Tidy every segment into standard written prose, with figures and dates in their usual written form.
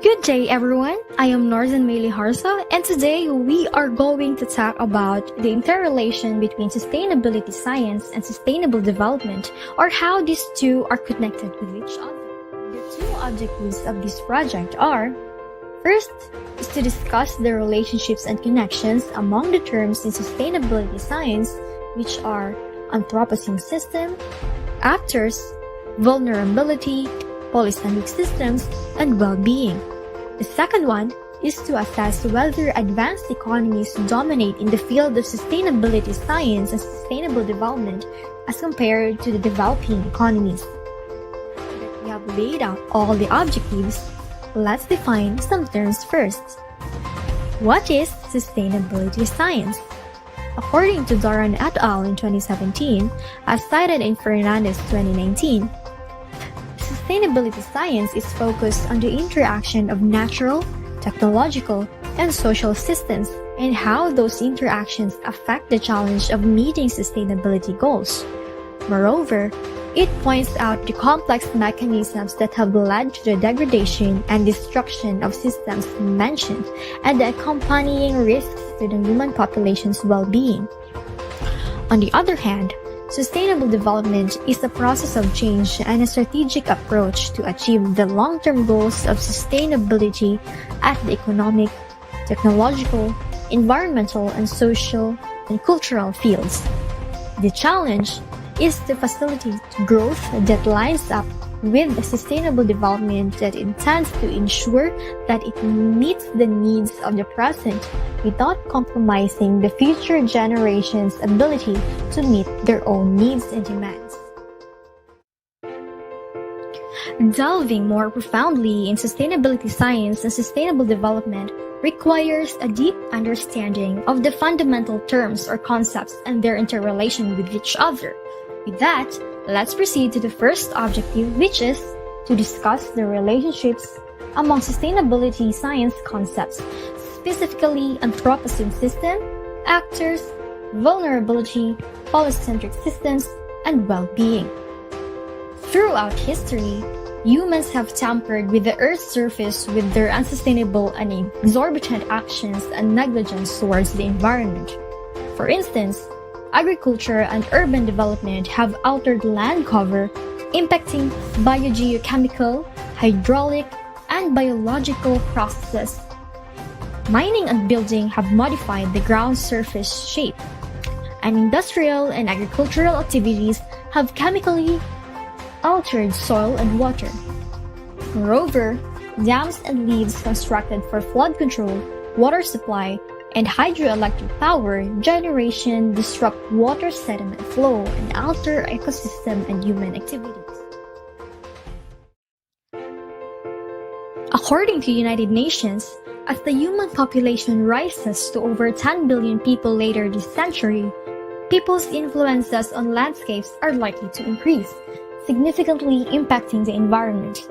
Good day, everyone. I am Norzan Meili Harsa, and today we are going to talk about the interrelation between sustainability science and sustainable development, or how these two are connected with each other. The two objectives of this project are: first is to discuss the relationships and connections among the terms in sustainability science, which are Anthropocene system, actors, vulnerability, polycentric systems, and well-being. The second one is to assess whether advanced economies dominate in the field of sustainability science and sustainable development as compared to the developing economies. Now that we have laid out all the objectives, let's define some terms first. What is sustainability science? According to Doran et al. In 2017, as cited in Fernandez 2019, sustainability science is focused on the interaction of natural, technological, and social systems and how those interactions affect the challenge of meeting sustainability goals. Moreover, it points out the complex mechanisms that have led to the degradation and destruction of systems mentioned and the accompanying risks to the human population's well-being. On the other hand, sustainable development is a process of change and a strategic approach to achieve the long-term goals of sustainability at the economic, technological, environmental, and social and cultural fields. The challenge is to facilitate growth that lines up with a sustainable development that intends to ensure that it meets the needs of the present without compromising the future generations' ability to meet their own needs and demands. Delving more profoundly in sustainability science and sustainable development requires a deep understanding of the fundamental terms or concepts and their interrelation with each other. With that, let's proceed to the first objective, which is to discuss the relationships among sustainability science concepts, specifically Anthropocene system, actors, vulnerability, polycentric systems, and well-being. Throughout history, humans have tampered with the Earth's surface with their unsustainable and exorbitant actions and negligence towards the environment. For instance, agriculture and urban development have altered land cover, impacting biogeochemical, hydraulic, and biological processes. Mining and building have modified the ground surface shape, and industrial and agricultural activities have chemically altered soil and water. Moreover, dams and levees constructed for flood control, water supply, and hydroelectric power generation disrupt water sediment flow and alter ecosystem and human activities. According to United Nations, as the human population rises to over 10 billion people later this century, people's influences on landscapes are likely to increase, significantly impacting the environment.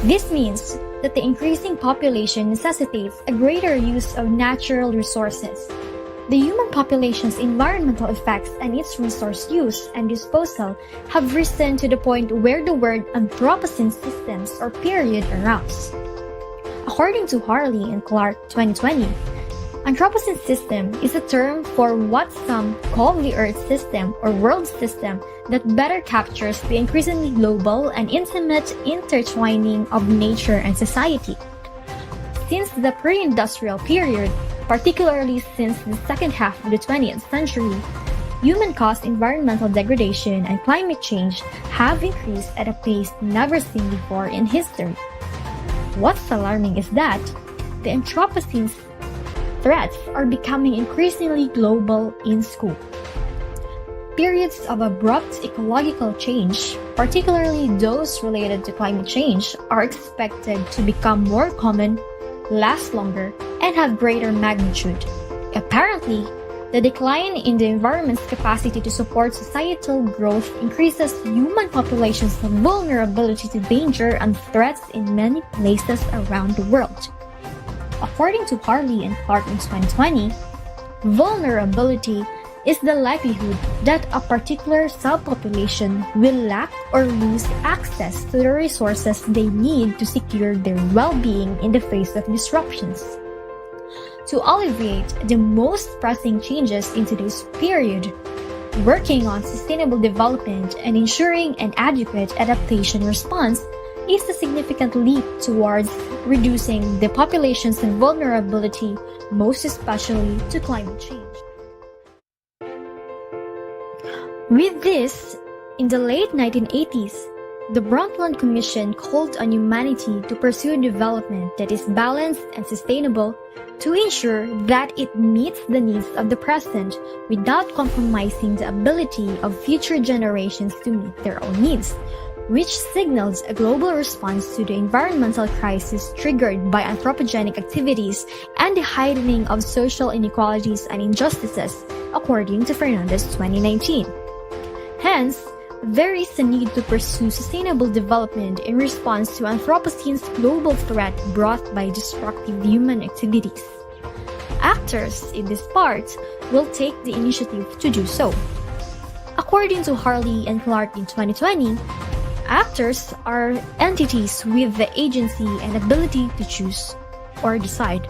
This means that the increasing population necessitates a greater use of natural resources. The human population's environmental effects and its resource use and disposal have risen to the point where the word Anthropocene systems or period arrives. According to Harley and Clark 2020, Anthropocene system is a term for what some call the Earth system or world system that better captures the increasingly global and intimate intertwining of nature and society. Since the pre-industrial period, particularly since the second half of the 20th century, human-caused environmental degradation and climate change have increased at a pace never seen before in history. What's alarming is that the Anthropocene's threats are becoming increasingly global in scope. Periods of abrupt ecological change, particularly those related to climate change, are expected to become more common, last longer, and have greater magnitude. Apparently, the decline in the environment's capacity to support societal growth increases human population's vulnerability to danger and threats in many places around the world. According to Harley and Clark in 2020, vulnerability is the likelihood that a particular subpopulation will lack or lose access to the resources they need to secure their well-being in the face of disruptions. To alleviate the most pressing changes in today's period, working on sustainable development and ensuring an adequate adaptation response is a significant leap towards reducing the population's vulnerability, most especially to climate change. With this, in the late 1980s, the Brundtland Commission called on humanity to pursue development that is balanced and sustainable to ensure that it meets the needs of the present without compromising the ability of future generations to meet their own needs, which signals a global response to the environmental crisis triggered by anthropogenic activities and the heightening of social inequalities and injustices, according to Fernandez 2019. Hence, there is a need to pursue sustainable development in response to Anthropocene's global threat brought by destructive human activities. Actors in this part will take the initiative to do so. According to Harley and Clark in 2020, actors are entities with the agency and ability to choose or decide.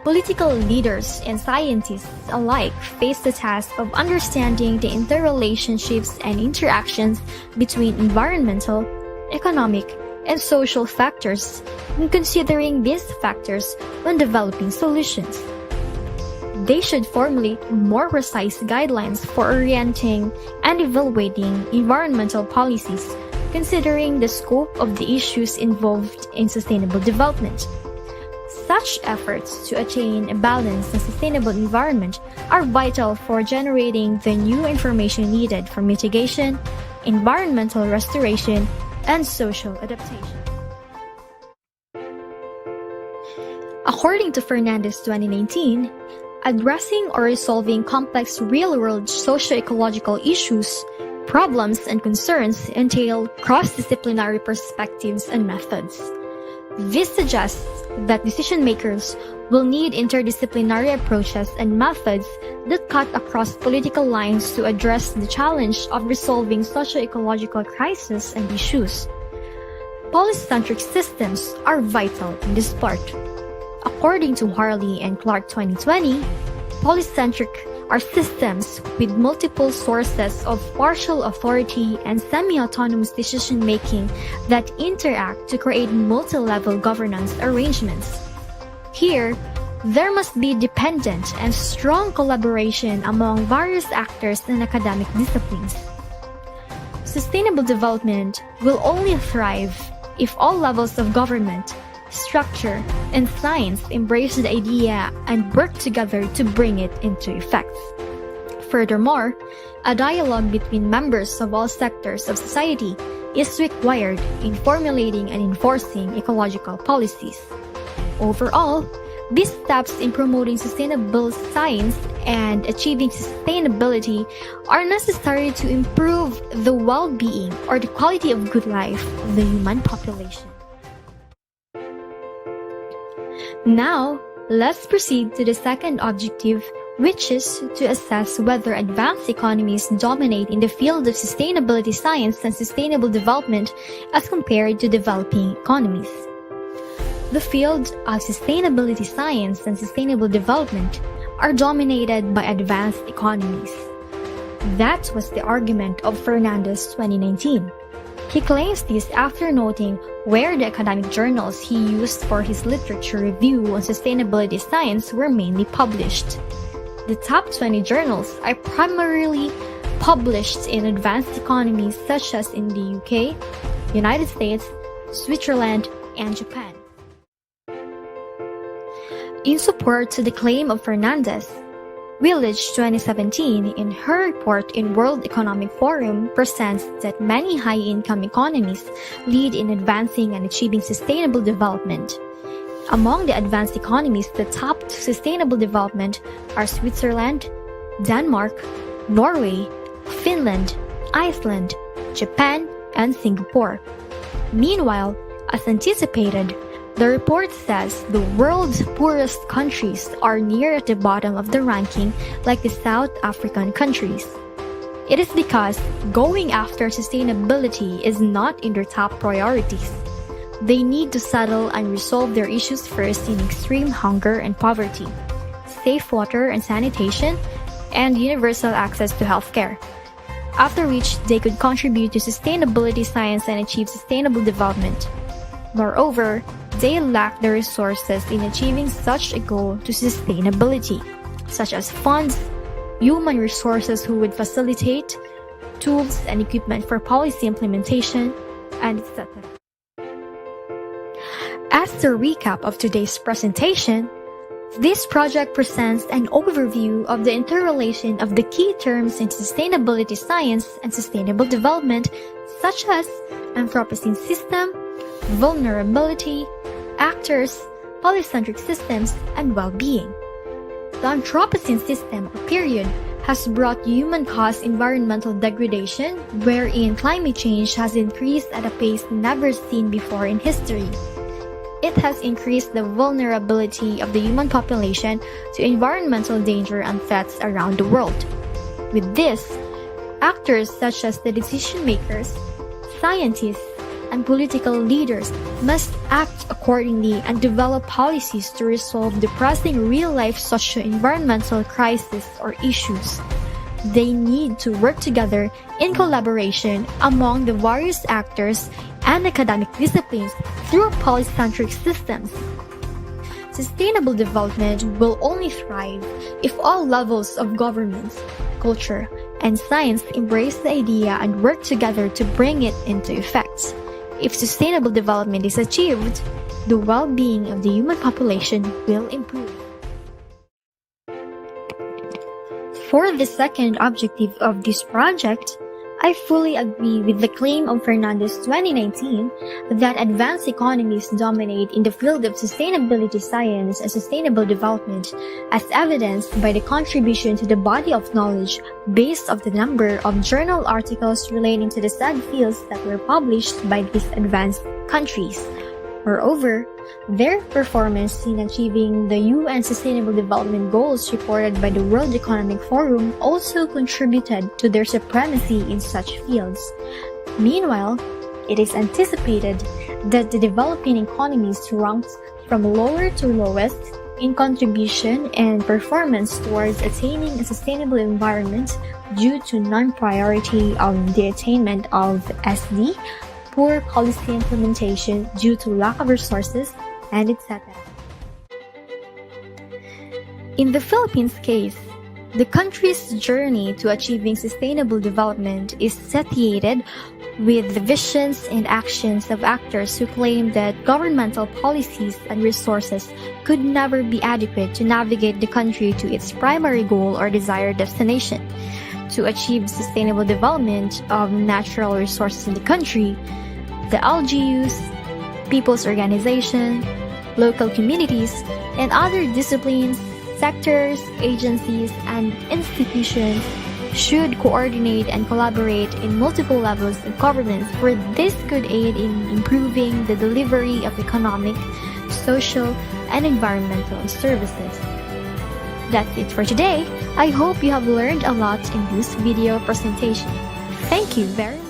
Political leaders and scientists alike face the task of understanding the interrelationships and interactions between environmental, economic, and social factors, and considering these factors when developing solutions. They should formulate more precise guidelines for orienting and evaluating environmental policies, considering the scope of the issues involved in sustainable development. Such efforts to attain a balanced and sustainable environment are vital for generating the new information needed for mitigation, environmental restoration, and social adaptation. According to Fernandez 2019, addressing or resolving complex real-world socio-ecological issues, problems, and concerns entail cross-disciplinary perspectives and methods. This suggests that decision-makers will need interdisciplinary approaches and methods that cut across political lines to address the challenge of resolving socio-ecological crises and issues. Policy-centric systems are vital in this part. According to Harley and Clark 2020, policy-centric are systems with multiple sources of partial authority and semi-autonomous decision-making that interact to create multi-level governance arrangements. Here, there must be dependent and strong collaboration among various actors and academic disciplines. Sustainable development will only thrive if all levels of government, structure, and science embrace the idea and work together to bring it into effect. Furthermore, a dialogue between members of all sectors of society is required in formulating and enforcing ecological policies. Overall, these steps in promoting sustainable science and achieving sustainability are necessary to improve the well-being or the quality of good life of the human population. Now, let's proceed to the second objective, which is to assess whether advanced economies dominate in the field of sustainability science and sustainable development as compared to developing economies. The field of sustainability science and sustainable development are dominated by advanced economies. That was the argument of Fernandez 2019. He claims this after noting where the academic journals he used for his literature review on sustainability science were mainly published. The top 20 journals are primarily published in advanced economies such as in the UK, United States, Switzerland, and Japan. In support to the claim of Fernandez, Village 2017 in her report in World Economic Forum presents that many high-income economies lead in advancing and achieving sustainable development. Among the advanced economies, the top to sustainable development are Switzerland, Denmark, Norway, Finland, Iceland, Japan, and Singapore. Meanwhile, as anticipated, The report says the world's poorest countries are near at the bottom of the ranking, like the South African countries. It is because going after sustainability is not in their top priorities. They need to settle and resolve their issues first in extreme hunger and poverty, safe water and sanitation, and universal access to healthcare, after which they could contribute to sustainability science and achieve sustainable development. Moreover, they lack the resources in achieving such a goal to sustainability, such as funds, human resources who would facilitate, tools and equipment for policy implementation, and etc. As the recap of today's presentation, this project presents an overview of the interrelation of the key terms in sustainability science and sustainable development, such as Anthropocene system, vulnerability, actors, polycentric systems, and well-being. The Anthropocene system, or period, has brought human-caused environmental degradation, wherein climate change has increased at a pace never seen before in history. It has increased the vulnerability of the human population to environmental danger and threats around the world. With this, actors such as the decision makers, scientists, and political leaders must act accordingly and develop policies to resolve the pressing real-life socio-environmental crises or issues. They need to work together in collaboration among the various actors and academic disciplines through polycentric systems. Sustainable development will only thrive if all levels of government, culture, and science embrace the idea and work together to bring it into effect. If sustainable development is achieved, the well-being of the human population will improve. For the second objective of this project, I fully agree with the claim of Fernandez 2019 that advanced economies dominate in the field of sustainability science and sustainable development, as evidenced by the contribution to the body of knowledge based on the number of journal articles relating to the said fields that were published by these advanced countries. Moreover, their performance in achieving the UN Sustainable Development Goals reported by the World Economic Forum also contributed to their supremacy in such fields. Meanwhile, it is anticipated that the developing economies ranked from lower to lowest in contribution and performance towards attaining a sustainable environment due to non-priority of the attainment of SD, poor policy implementation due to lack of resources, and etc. In the Philippines case, the country's journey to achieving sustainable development is satiated with the visions and actions of actors who claim that governmental policies and resources could never be adequate to navigate the country to its primary goal or desired destination. To achieve sustainable development of natural resources in the country, the LGUs, people's organization, local communities, and other disciplines, sectors, agencies, and institutions should coordinate and collaborate in multiple levels of governance, where this could aid in improving the delivery of economic, social, and environmental services. That's it for today. I hope you have learned a lot in this video presentation. Thank you very much.